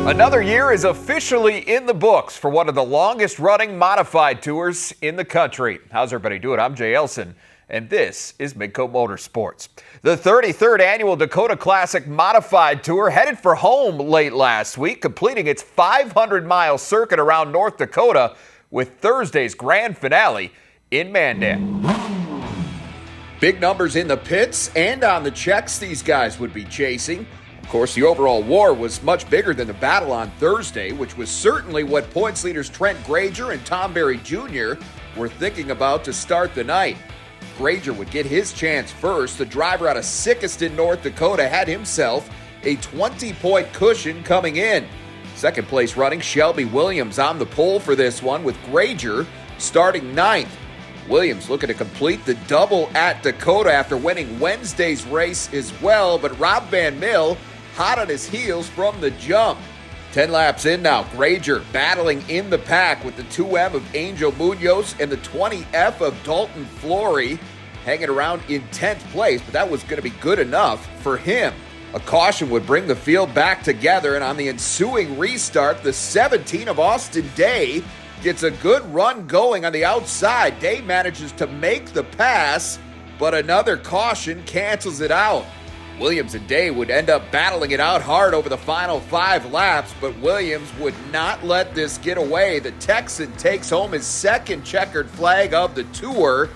Another year is officially in the books for one of the longest-running modified tours in the country. How's everybody doing? I'm Jay Elson, and this is Midco Motorsports. The 33rd annual Dakota Classic Modified Tour headed for home late last week, completing its 500-mile circuit around North Dakota with Thursday's grand finale in Mandan. Big numbers in the pits and on the checks these guys would be chasing. Of course, the overall war was much bigger than the battle on Thursday, which was certainly what points leaders Trent Granger and Tom Berry Jr. were thinking about to start the night. Granger would get his chance first. The driver out of Sickiston, North Dakota, had himself a 20-point cushion coming in. Second place running Shelby Williams on the pole for this one, with Granger starting ninth. Williams looking to complete the double at Dakota after winning Wednesday's race as well, but Rob Van Mill hot on his heels from the jump. 10 laps in now, Granger battling in the pack with the 2M of Angel Munoz and the 20F of Dalton Flory hanging around in 10th place, but that was going to be good enough for him. A caution would bring the field back together, and on the ensuing restart, the 17 of Austin Day gets a good run going on the outside. Day manages to make the pass, but another caution cancels it out. Williams and Day would end up battling it out hard over the final 5 laps, but Williams would not let this get away. The Texan takes home his second checkered flag of the tour,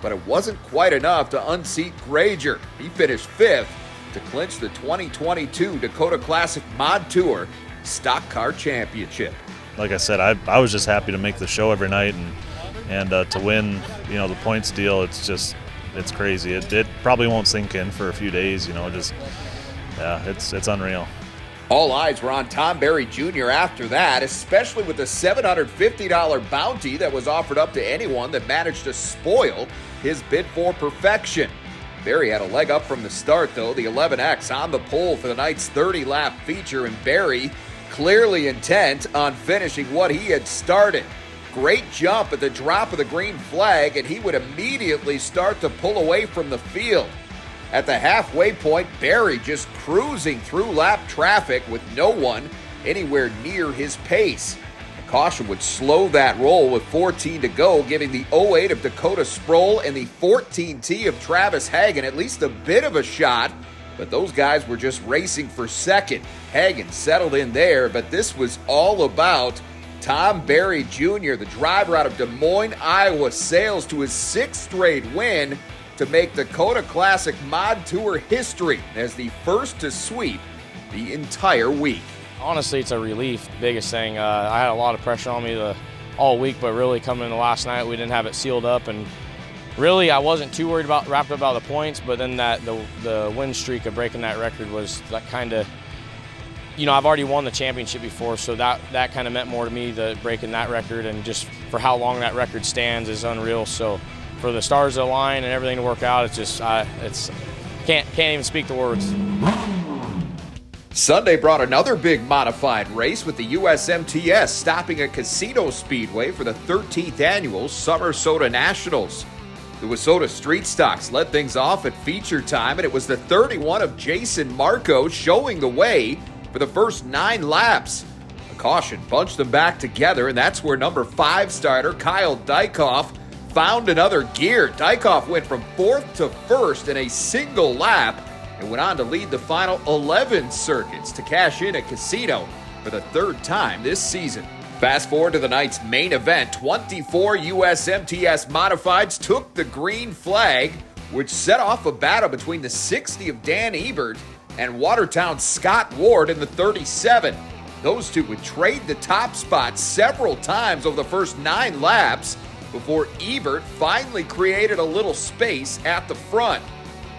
but it wasn't quite enough to unseat Granger. He finished 5th to clinch the 2022 Dakota Classic Mod Tour Stock Car Championship. Like I said, I was just happy to make the show every night and to win, the points deal. It's crazy. It probably won't sink in for a few days, it's unreal. All eyes were on Tom Berry Jr. after that, especially with the $750 bounty that was offered up to anyone that managed to spoil his bid for perfection. Berry had a leg up from the start, though, the 11X on the pole for the night's 30-lap feature, and Berry clearly intent on finishing what he had started. Great jump at the drop of the green flag, and he would immediately start to pull away from the field. At the halfway point, Berry just cruising through lap traffic with no one anywhere near his pace. A caution would slow that roll with 14 to go, giving the 08 of Dakota Sproul and the 14T of Travis Hagen at least a bit of a shot, but those guys were just racing for second. Hagen settled in there, but this was all about Tom Berry Jr., the driver out of Des Moines, Iowa, sails to his 6th straight win to make Dakota Classic Mod Tour history as the first to sweep the entire week. Honestly, it's a relief. Biggest thing, I had a lot of pressure on me all week, but really coming into last night, we didn't have it sealed up, and really I wasn't too worried wrapped up about the points, but then the win streak of breaking that record was that kind of, I've already won the championship before, so that kind of meant more to me, breaking that record, and just for how long that record stands is unreal. So for the stars to align and everything to work out, it's just can't even speak the words. Sunday brought another big modified race with the USMTS stopping at Casino Speedway for the 13th annual Summer Soda Nationals. The WISSOTA Street Stocks led things off at feature time, and it was the 31 of Jason Marco showing the way for the first 9 laps. A caution bunched them back together, and that's where number 5 starter Kyle Dykoff found another gear. Dykoff went from 4th to 1st in a single lap and went on to lead the final 11 circuits to cash in at Casino for the 3rd time this season. Fast forward to the night's main event, 24 USMTS Modifieds took the green flag, which set off a battle between the 60 of Dan Ebert and Watertown's Scott Ward in the 37. Those two would trade the top spot several times over the first 9 laps before Ebert finally created a little space at the front.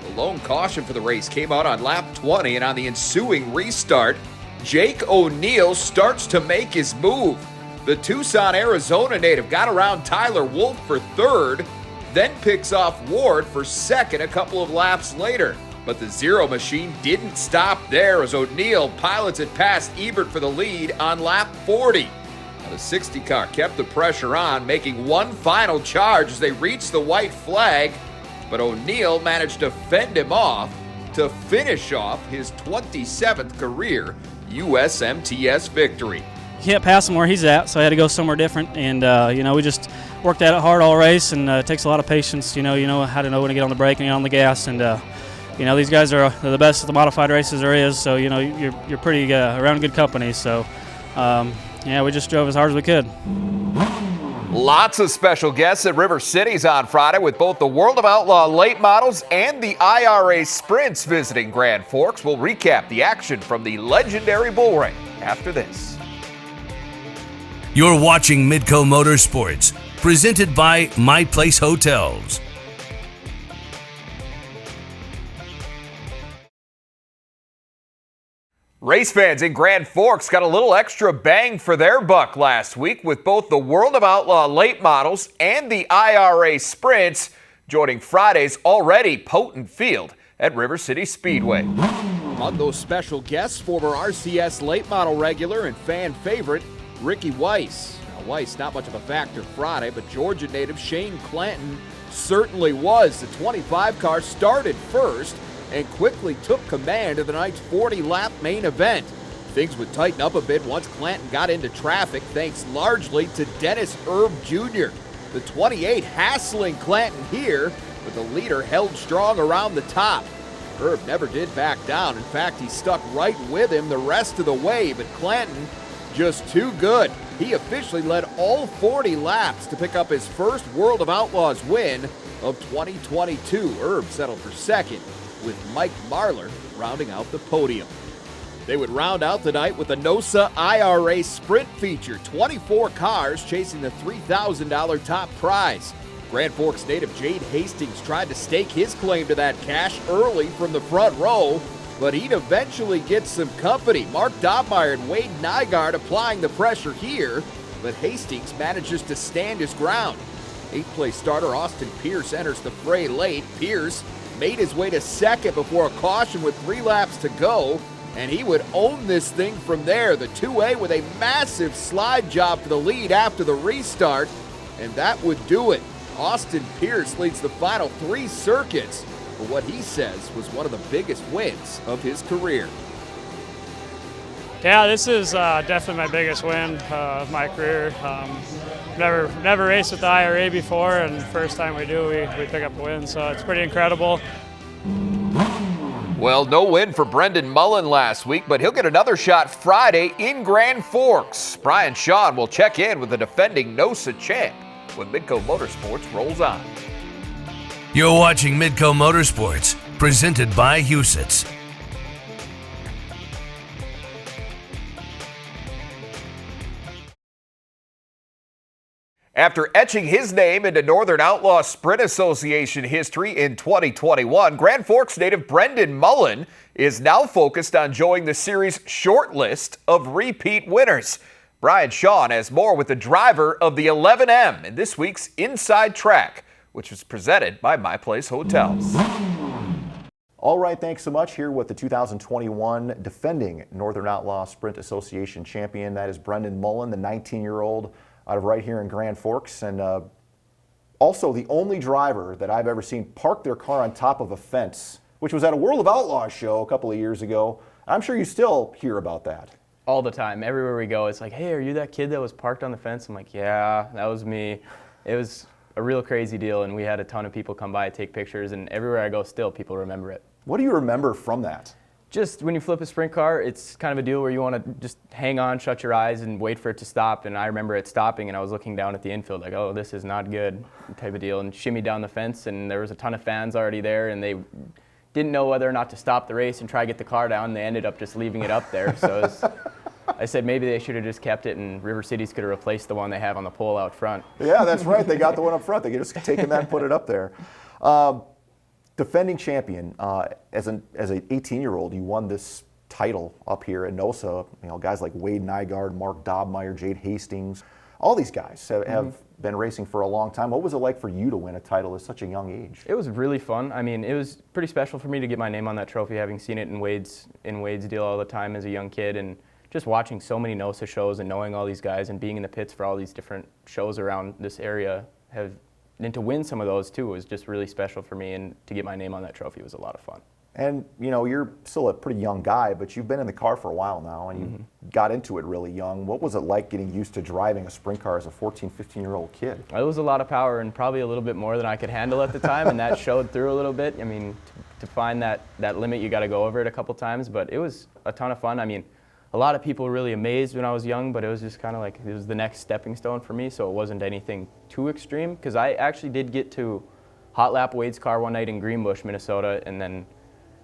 The lone caution for the race came out on lap 20, and on the ensuing restart, Jake O'Neill starts to make his move. The Tucson, Arizona native got around Tyler Wolf for 3rd, then picks off Ward for 2nd a couple of laps later. But the Zero Machine didn't stop there as O'Neill pilots it past Ebert for the lead on lap 40. Now the 60 car kept the pressure on, making one final charge as they reached the white flag, but O'Neill managed to fend him off to finish off his 27th career USMTS victory. Can't pass him where he's at, so I had to go somewhere different. And we just worked at it hard all race, and it takes a lot of patience. You know how to know when to get on the brake and get on the gas. And these guys are the best at the modified races there is. So you're pretty around good company. So we just drove as hard as we could. Lots of special guests at River Cities on Friday with both the World of Outlaw Late Models and the IRA Sprints visiting Grand Forks. We'll recap the action from the legendary bull ring after this. You're watching Midco Motorsports, presented by My Place Hotels. Race fans in Grand Forks got a little extra bang for their buck last week with both the World of Outlaw Late Models and the IRA Sprints joining Friday's already potent field at River City Speedway. Among those special guests, former RCS late model regular and fan favorite Ricky Weiss. Now, Weiss not much of a factor Friday, but Georgia native Shane Clanton certainly was. The 25 car started first and quickly took command of the night's 40-lap main event. Things would tighten up a bit once Clanton got into traffic, thanks largely to Dennis Erb Jr. The 28 hassling Clanton here, but the leader held strong around the top. Erb never did back down. In fact, he stuck right with him the rest of the way, but Clanton just too good. He officially led all 40 laps to pick up his first World of Outlaws win of 2022. Erb settled for second, with Mike Marlar rounding out the podium. They would round out the night with a NOSA IRA Sprint feature, 24 cars chasing the $3,000 top prize. Grand Forks native Jade Hastings tried to stake his claim to that cash early from the front row, but he'd eventually get some company. Mark Dobmeyer and Wade Nygaard applying the pressure here, but Hastings manages to stand his ground. Eighth-place starter Austin Pierce enters the fray late. Pierce made his way to second before a caution with 3 laps to go, and he would own this thing from there. The 2A with a massive slide job for the lead after the restart, and that would do it. Austin Pierce leads the final 3 circuits for what he says was one of the biggest wins of his career. Yeah, this is definitely my biggest win of my career. Never raced with the IRA before, and first time we do, we pick up a win, so it's pretty incredible. Well, no win for Brendan Mullen last week, but he'll get another shot Friday in Grand Forks. Brian Shawn will check in with the defending NOSA champ when Midco Motorsports rolls on. You're watching Midco Motorsports, presented by Husitz. After etching his name into Northern Outlaw Sprint Association history in 2021, Grand Forks native Brendan Mullen is now focused on joining the series' short list of repeat winners. Brian Shawn has more with the driver of the 11M in this week's Inside Track, which was presented by My Place Hotels. All right, thanks so much. Here with the 2021 defending Northern Outlaw Sprint Association champion. That is Brendan Mullen, the 19-year-old out of right here in Grand Forks, and also the only driver that I've ever seen park their car on top of a fence, which was at a World of Outlaws show a couple of years ago. I'm sure you still hear about that. All the time. Everywhere we go, it's like, hey, are you that kid that was parked on the fence? I'm like, yeah, that was me. It was a real crazy deal, and we had a ton of people come by and take pictures, and everywhere I go still, people remember it. What do you remember from that? Just when you flip a sprint car, it's kind of a deal where you want to just hang on, shut your eyes, and wait for it to stop. And I remember it stopping, and I was looking down at the infield like, oh, this is not good type of deal, and shimmied down the fence, and there was a ton of fans already there, and they didn't know whether or not to stop the race and try to get the car down. They ended up just leaving it up there. So I said maybe they should have just kept it, and River Cities could have replaced the one they have on the pole out front. Yeah, that's right. They got the one up front. They could just taken that and put it up there. Defending champion, as an 18-year-old, you won this title up here at NOSA. You know, guys like Wade Nygaard, Mark Dobmeyer, Jade Hastings, all these guys have been racing for a long time. What was it like for you to win a title at such a young age? It was really fun. I mean, it was pretty special for me to get my name on that trophy, having seen it in Wade's deal all the time as a young kid, and just watching so many NOSA shows and knowing all these guys and being in the pits for all these different shows around this area, and to win some of those too was just really special for me, and to get my name on that trophy was a lot of fun. And, you know, you're still a pretty young guy, but you've been in the car for a while now, and you got into it really young. What was it like getting used to driving a sprint car as a 14, 15-year-old kid? It was a lot of power and probably a little bit more than I could handle at the time, and that showed through a little bit. I mean, to find that limit, you got to go over it a couple times, but it was a ton of fun. I mean, a lot of people were really amazed when I was young, but it was just kind of like it was the next stepping stone for me, so it wasn't anything too extreme, because I actually did get to hot lap Wade's car one night in Greenbush, Minnesota, and then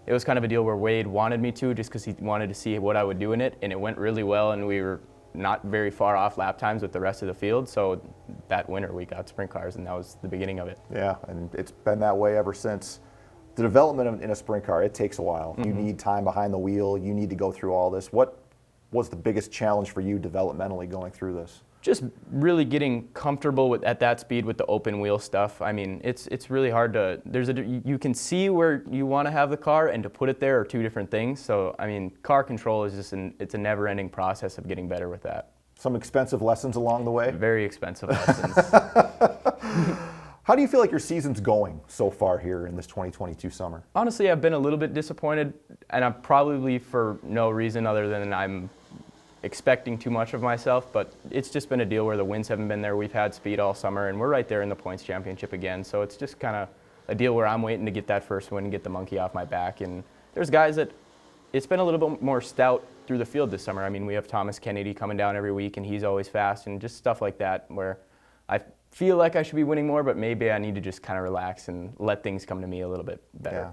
it was kind of a deal where Wade wanted me to just because he wanted to see what I would do in it, and it went really well, and we were not very far off lap times with the rest of the field, so that winter we got sprint cars, and that was the beginning of it. Yeah, and it's been that way ever since. The development in a sprint car, it takes a while. You need time behind the wheel. You need to go through all this. What was the biggest challenge for you developmentally going through this? Just really getting comfortable at that speed with the open wheel stuff. I mean, it's really hard to, you can see where you want to have the car, and to put it there are two different things. So, I mean, car control is just it's a never-ending process of getting better with that. Some expensive lessons along the way? Very expensive lessons. How do you feel like your season's going so far here in this 2022 summer? Honestly, I've been a little bit disappointed, and I'm probably for no reason other than I'm expecting too much of myself, but it's just been a deal where the wins haven't been there. We've had speed all summer, and we're right there in the points championship again, so it's just kind of a deal where I'm waiting to get that first win and get the monkey off my back. And there's guys that it's been a little bit more stout through the field this summer. I mean, we have Thomas Kennedy coming down every week, and he's always fast, and just stuff like that where I feel like I should be winning more, but maybe I need to just kind of relax and let things come to me a little bit better. Yeah.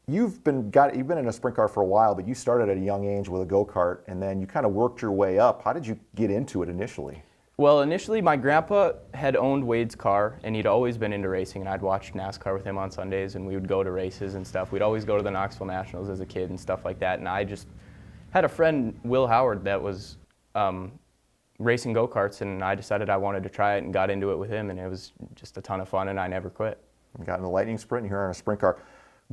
You've been in a sprint car for a while, but you started at a young age with a go-kart, and then you kind of worked your way up. How did you get into it initially? Well, initially my grandpa had owned Wade's car, and he'd always been into racing, and I'd watch NASCAR with him on Sundays, and we would go to races and stuff. We'd always go to the Knoxville Nationals as a kid and stuff like that, and I just had a friend, Will Howard, that was racing go-karts, and I decided I wanted to try it and got into it with him, and it was just a ton of fun, and I never quit. You got in the lightning sprint, and you're on a sprint car.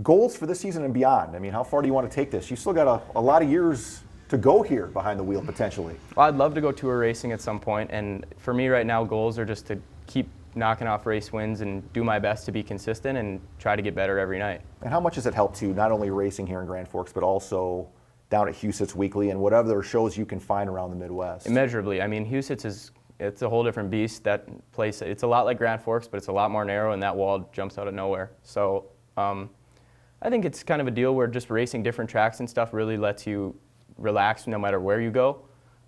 Goals for this season and beyond? I mean, how far do you want to take this? You still got a lot of years to go here behind the wheel, potentially. Well, I'd love to go tour racing at some point, and for me right now, goals are just to keep knocking off race wins and do my best to be consistent and try to get better every night. And how much has it helped you, not only racing here in Grand Forks, but also down at Huset's weekly and whatever other shows you can find around the Midwest? Immeasurably. I mean, Huset's it's a whole different beast. That place, it's a lot like Grand Forks, but it's a lot more narrow, and that wall jumps out of nowhere. So I think it's kind of a deal where just racing different tracks and stuff really lets you relax no matter where you go,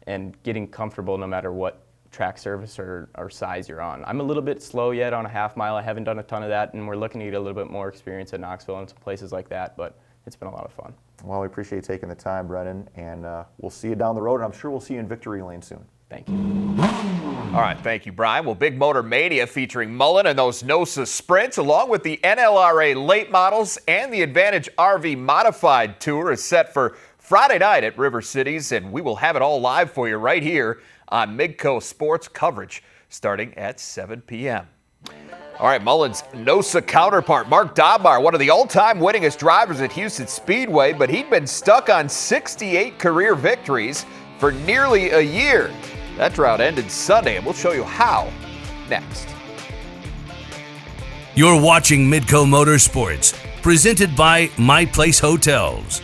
and getting comfortable no matter what track surface or size you're on. I'm a little bit slow yet on a half mile. I haven't done a ton of that, and we're looking to get a little bit more experience at Knoxville and some places like that, but it's been a lot of fun. Well, we appreciate you taking the time, Brendan, and we'll see you down the road, and I'm sure we'll see you in victory lane soon. Thank you. All right, thank you, Brian. Well, Big Motor Mania featuring Mullen and those NOSA sprints, along with the NLRA Late Models and the Advantage RV Modified Tour, is set for Friday night at River Cities, and we will have it all live for you right here on Midco Sports coverage starting at 7 p.m. All right, Mullen's NOSA counterpart, Mark Dobmar, one of the all-time winningest drivers at Houston Speedway, but he'd been stuck on 68 career victories for nearly a year. That drought ended Sunday, and we'll show you how next. You're watching Midco Motorsports, presented by My Place Hotels.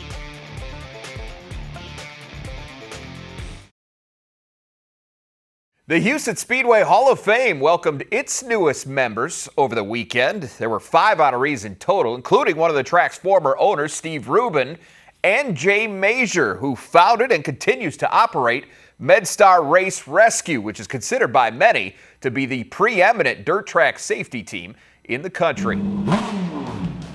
The Houston Speedway Hall of Fame welcomed its newest members over the weekend. There were 5 honorees in total, including one of the track's former owners, Steve Rubin, and Jay Major, who founded and continues to operate MedStar Race Rescue, which is considered by many to be the preeminent dirt track safety team in the country.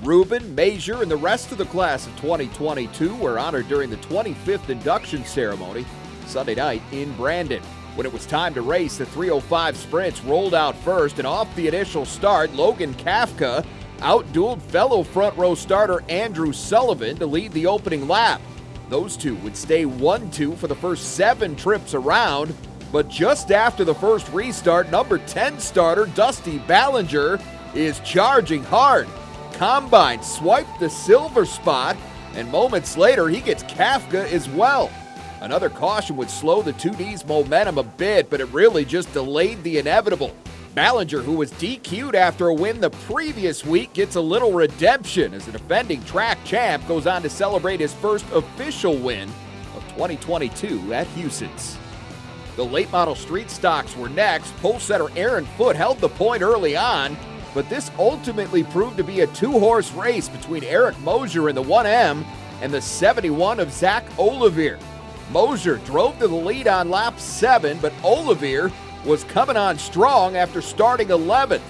Rubin, Major, and the rest of the class of 2022 were honored during the 25th induction ceremony Sunday night in Brandon. When it was time to race, the 305 sprints rolled out first, and off the initial start, Logan Kafka outdueled fellow front row starter Andrew Sullivan to lead the opening lap. Those two would stay 1-2 for the first 7 trips around, but just after the first restart, number 10 starter Dusty Ballinger is charging hard. Combine swiped the silver spot, and moments later he gets Kafka as well. Another caution would slow the 2D's momentum a bit, but it really just delayed the inevitable. Ballinger, who was DQ'd after a win the previous week, gets a little redemption as the defending track champ goes on to celebrate his first official win of 2022 at Huset's. The late model street stocks were next. Pole setter Aaron Foote held the point early on, but this ultimately proved to be a two-horse race between Eric Mosier in the 1M and the 71 of Zach Olivier. Mosier drove to the lead on lap 7, but Olivier was coming on strong after starting 11th.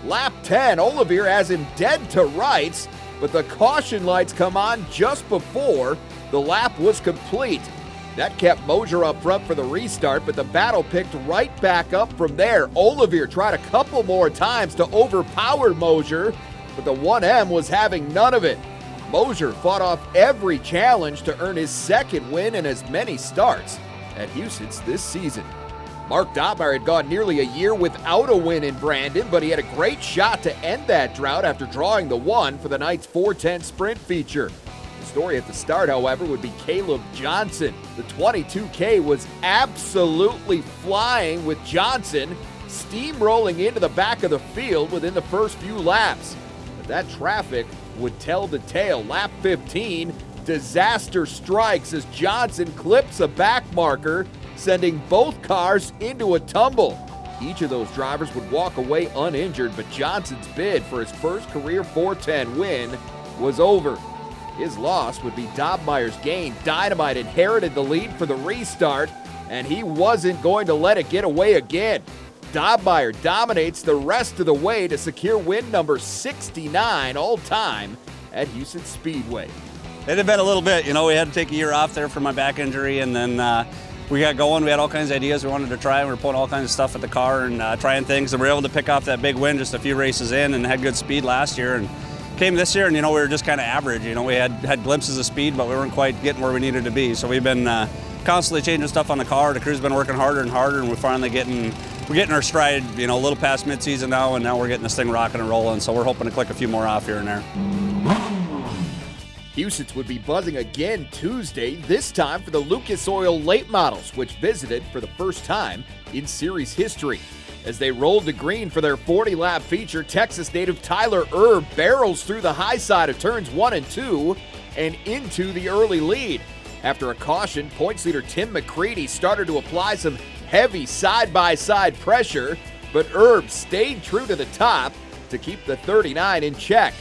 Lap 10, Olivier has him dead to rights, but the caution lights come on just before the lap was complete. That kept Mosier up front for the restart, but the battle picked right back up from there. Olivier tried a couple more times to overpower Mosier, but the 1M was having none of it. Mosier fought off every challenge to earn his second win in as many starts at Huset's this season. Mark Dobmeyer had gone nearly a year without a win in Brandon, but he had a great shot to end that drought after drawing the 1 for the night's 410 sprint feature. The story at the start, however, would be Caleb Johnson. The 22K was absolutely flying, with Johnson steamrolling into the back of the field within the first few laps. But that traffic would tell the tale. Lap 15, disaster strikes as Johnson clips a back marker, sending both cars into a tumble. Each of those drivers would walk away uninjured, but Johnson's bid for his first career 410 win was over. His loss would be Dobmeyer's gain. Dynamite inherited the lead for the restart, and he wasn't going to let it get away again. Dobmeyer dominates the rest of the way to secure win number 69 all-time at Houston Speedway. It had been a little bit. You know, we had to take a year off there for my back injury, and then we got going. We had all kinds of ideas we wanted to try. We were putting all kinds of stuff at the car and trying things, and we were able to pick off that big win just a few races in and had good speed last year. And came this year, and, you know, we were just kind of average. You know, we had glimpses of speed, but we weren't quite getting where we needed to be. So we've been constantly changing stuff on the car. The crew's been working harder and harder, and we're finally getting our stride, you know, a little past midseason now, and now we're getting this thing rocking and rolling. So we're hoping to click a few more off here and there. Huset's would be buzzing again Tuesday, this time for the Lucas Oil Late Models, which visited for the first time in series history. As they rolled to green for their 40-lap feature, Texas native Tyler Erb barrels through the high side of turns 1 and 2 and into the early lead. After a caution, points leader Tim McCready started to apply some heavy side-by-side pressure, but Erb stayed true to the top to keep the 39 in check.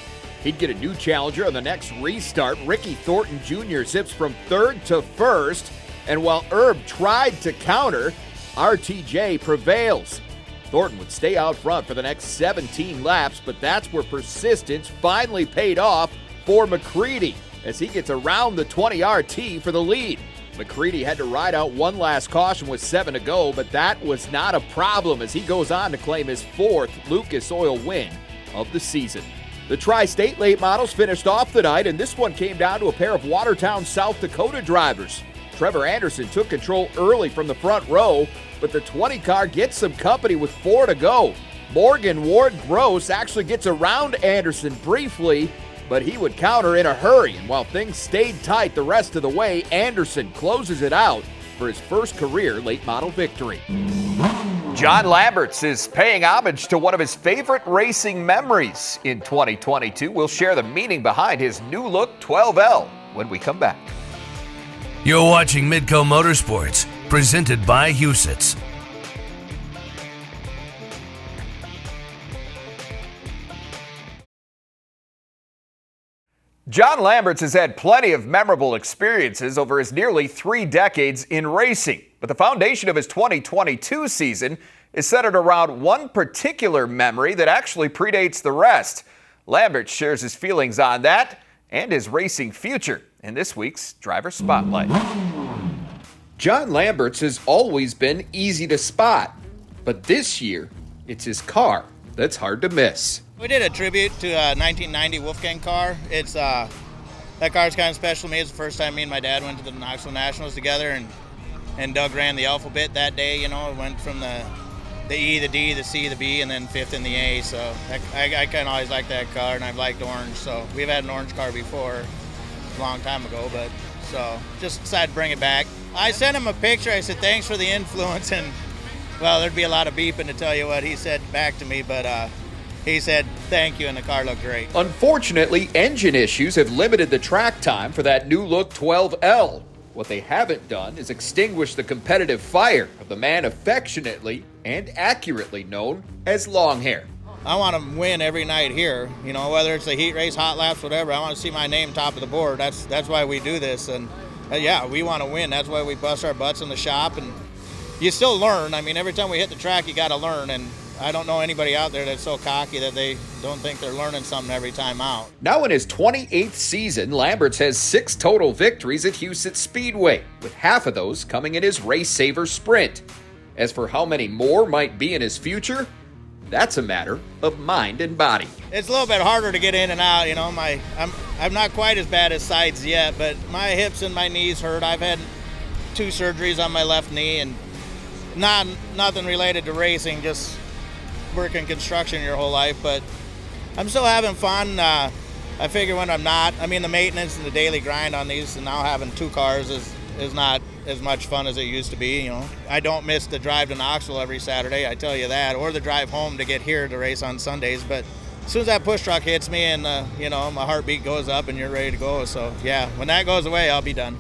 He'd get a new challenger on the next restart. Ricky Thornton Jr. zips from 3rd to 1st, and while Erb tried to counter, RTJ prevails. Thornton would stay out front for the next 17 laps, but that's where persistence finally paid off for McCready as he gets around the 20 RT for the lead. McCready had to ride out one last caution with 7 to go, but that was not a problem as he goes on to claim his 4th Lucas Oil win of the season. The Tri-State Late Models finished off the night, and this one came down to a pair of Watertown, South Dakota drivers. Trevor Anderson took control early from the front row, but the 20 car gets some company with 4 to go. Morgan Ward Gross actually gets around Anderson briefly, but he would counter in a hurry, and while things stayed tight the rest of the way, Anderson closes it out for his first career late model victory. John Lamberts is paying homage to one of his favorite racing memories in 2022. We'll share the meaning behind his new look 12L when we come back. You're watching Midco Motorsports, presented by Huset's. John Lamberts has had plenty of memorable experiences over his nearly 3 decades in racing, but the foundation of his 2022 season is centered around one particular memory that actually predates the rest. Lamberts shares his feelings on that and his racing future in this week's Driver Spotlight. John Lamberts has always been easy to spot, but this year, it's his car that's hard to miss. We did a tribute to a 1990 Wolfgang car. It's that car's kind of special to me. It's the first time me and my dad went to the Knoxville Nationals together, and Doug ran the alphabet that day. You know, it went from the E, the D, the C, the B, and then 5th in the A. So I kind of always liked that car, and I've liked orange. So we've had an orange car before, a long time ago, but so just decided to bring it back. I sent him a picture. I said, thanks for the influence, and well, there'd be a lot of beeping to tell you what he said back to me, but he said thank you, and the car looked great. Unfortunately, engine issues have limited the track time for that new look 12L. What they haven't done is extinguish the competitive fire of the man affectionately and accurately known as Longhair. I want to win every night here, you know, whether it's a heat race, hot laps, whatever. I want to see my name top of the board. That's why we do this, and yeah, we want to win. That's why we bust our butts in the shop, and you still learn. I mean, every time we hit the track, you got to learn, and I don't know anybody out there that's so cocky that they don't think they're learning something every time out. Now in his 28th season, Lamberts has 6 total victories at Houston Speedway, with half of those coming in his Race Saver Sprint. As for how many more might be in his future, that's a matter of mind and body. It's a little bit harder to get in and out, you know. I'm not quite as bad as sides yet, but my hips and my knees hurt. I've had 2 surgeries on my left knee, and nothing related to racing, just working construction your whole life, but I'm still having fun. I figure when I'm not, I mean, the maintenance and the daily grind on these, and now having 2 cars is not as much fun as it used to be, you know. I don't miss the drive to Knoxville every Saturday, I tell you that, or the drive home to get here to race on Sundays, but as soon as that push truck hits me and, you know, my heartbeat goes up and you're ready to go, so yeah, when that goes away, I'll be done.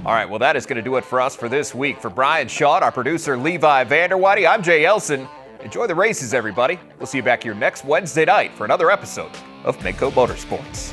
All right, well, that is going to do it for us for this week. For Brian Shawn, our producer Levi Vanderwady, I'm Jay Elson. Enjoy the races, everybody. We'll see you back here next Wednesday night for another episode of Midco Motorsports.